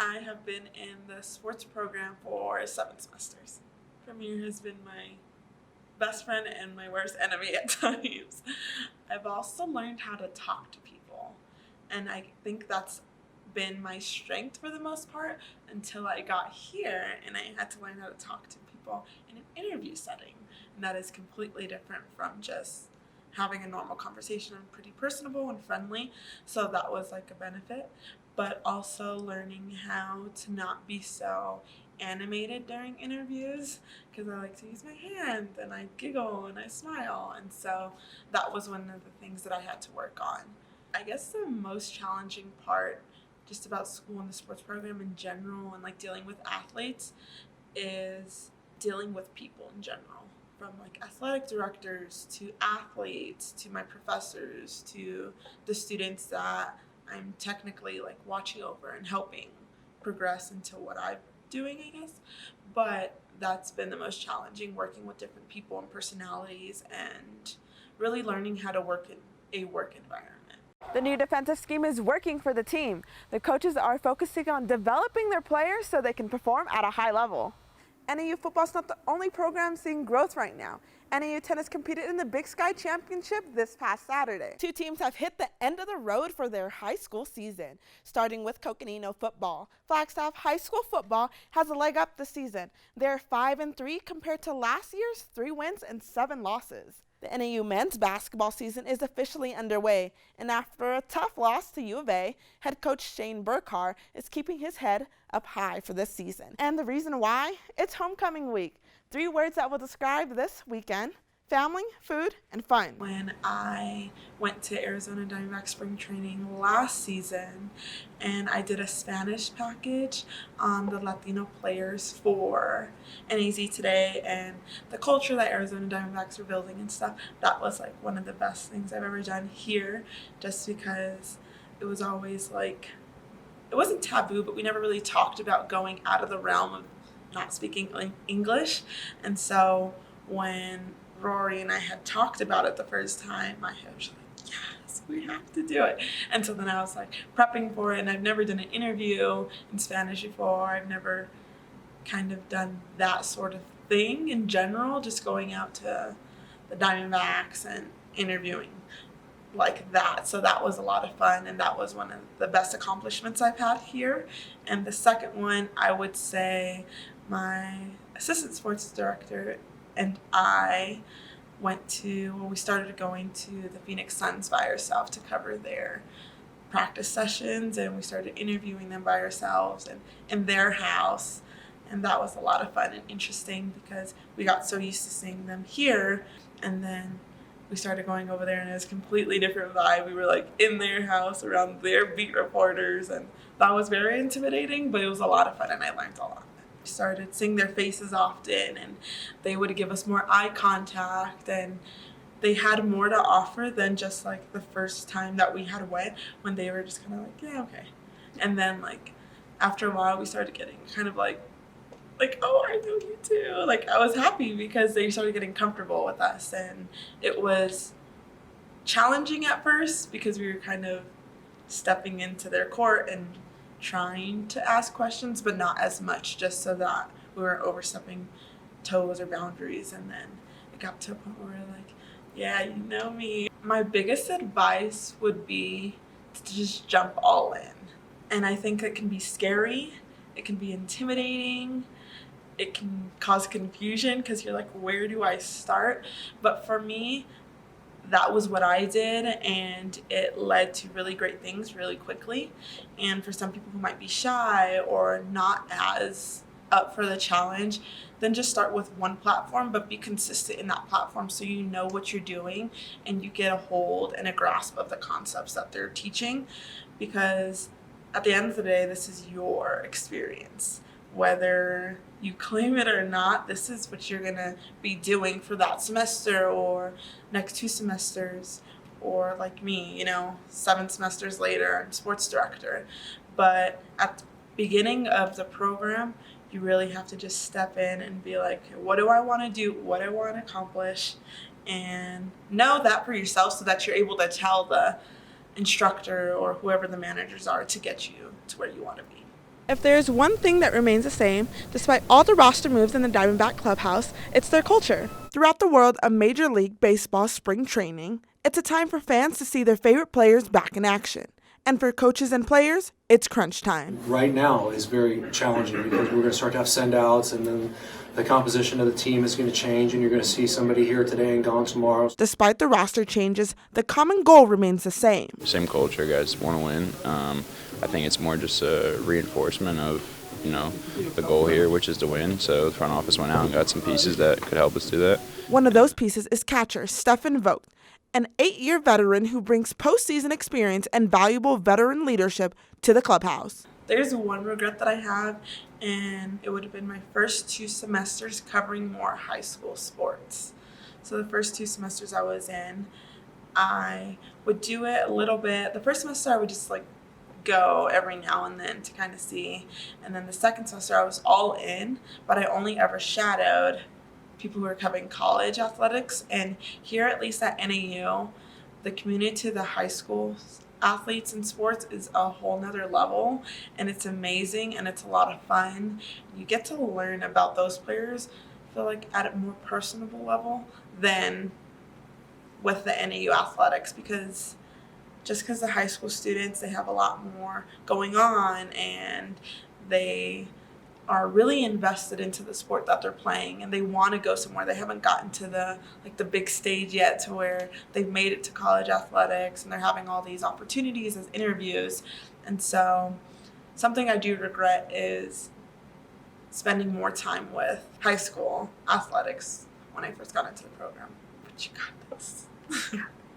I have been in the sports program for 7 semesters. Premier has been my best friend and my worst enemy at times. I've also learned how to talk to people, and I think that's been my strength for the most part until I got here and I had to learn how to talk to people in an interview setting. And that is completely different from just having a normal conversation. I'm pretty personable and friendly, so that was like a benefit. But also learning how to not be so animated during interviews, because I like to use my hand and I giggle and I smile, and so that was one of the things that I had to work on. I guess the most challenging part just about school and the sports program in general and like dealing with athletes is dealing with people in general, from like athletic directors to athletes to my professors to the students that I'm technically like watching over and helping progress into what I'm doing, I guess. But that's been the most challenging, working with different people and personalities and really learning how to work in a work environment. The new defensive scheme is working for the team. The coaches are focusing on developing their players so they can perform at a high level. NAU football is not the only program seeing growth right now. NAU tennis competed in the Big Sky Championship this past Saturday. Two teams have hit the end of the road for their high school season, starting with Coconino football. Flagstaff High School football has a leg up this season. They're 5-3 compared to last year's 3 wins and 7 losses. The NAU men's basketball season is officially underway, and after a tough loss to U of A, head coach Shane Burkhar is keeping his head up high for this season. And the reason why? It's homecoming week. 3 words that will describe this weekend: family, food, and fun. When I went to Arizona Diamondback spring training last season and I did a Spanish package on the Latino players for NAZ Today and the culture that Arizona Diamondbacks were building and stuff, that was like one of the best things I've ever done here, just because it was always like, it wasn't taboo, but we never really talked about going out of the realm of not speaking English. And so when Rory and I had talked about it the first time, my head was like, yes, we have to do it. And so then I was like prepping for it, and I've never done an interview in Spanish before. I've never kind of done that sort of thing in general, just going out to the Diamondbacks and interviewing like that. So that was a lot of fun, and that was one of the best accomplishments I've had here. And the second one, I would say my assistant sports director and I we started going to the Phoenix Suns by ourselves to cover their practice sessions, and we started interviewing them by ourselves and in their house. And that was a lot of fun and interesting because we got so used to seeing them here, and then we started going over there and it was a completely different vibe. We were like in their house around their beat reporters, and that was very intimidating, but it was a lot of fun and I learned a lot. We started seeing their faces often, and they would give us more eye contact, and they had more to offer than just like the first time that we had went, when they were just kind of like, yeah, okay. And then like after a while we started getting kind of like, oh, I know you too. Like I was happy because they started getting comfortable with us, and it was challenging at first because we were kind of stepping into their court and trying to ask questions, but not as much, just so that we weren't overstepping toes or boundaries. And then it got to a point where we're like, yeah, you know me. My biggest advice would be to just jump all in. And I think it can be scary, it can be intimidating, it can cause confusion because you're like, where do I start? But for me, that was what I did, and it led to really great things really quickly. And for some people who might be shy or not as up for the challenge, then just start with one platform, but be consistent in that platform so you know what you're doing and you get a hold and a grasp of the concepts that they're teaching. Because at the end of the day, this is your experience. Whether you claim it or not, this is what you're gonna be doing for that semester or next 2 semesters, or like me, 7 semesters later, I'm sports director. But at the beginning of the program, you really have to just step in and be like, what do I want to do? What do I want to accomplish? And know that for yourself so that you're able to tell the instructor or whoever the managers are to get you to where you want to be. If there's one thing that remains the same, despite all the roster moves in the Diamondback clubhouse, it's their culture. Throughout the world of Major League Baseball spring training, it's a time for fans to see their favorite players back in action. And for coaches and players, it's crunch time. Right now is very challenging because we're going to start to have send-outs, and then the composition of the team is going to change, and you're going to see somebody here today and gone tomorrow. Despite the roster changes, the common goal remains the same. Same culture, guys want to win. I think it's more just a reinforcement of, the goal here, which is to win. So the front office went out and got some pieces that could help us do that. One of those pieces is catcher Stefan Vogt, an 8-year veteran who brings postseason experience and valuable veteran leadership to the clubhouse. There's one regret that I have, and it would have been my first 2 semesters covering more high school sports. So the first 2 semesters I was in, I would do it a little bit. The first semester I would just go every now and then to kind of see. And then the second semester I was all in, but I only ever shadowed people who are covering college athletics. And here, at least at NAU, the community to the high school athletes in sports is a whole nother level, and it's amazing and it's a lot of fun. You get to learn about those players, I feel like, at a more personable level than with the NAU athletics, because the high school students, they have a lot more going on and they are really invested into the sport that they're playing, and they want to go somewhere. They haven't gotten to the big stage yet to where they've made it to college athletics, and they're having all these opportunities as interviews. And so something I do regret is spending more time with high school athletics when I first got into the program. But you got this.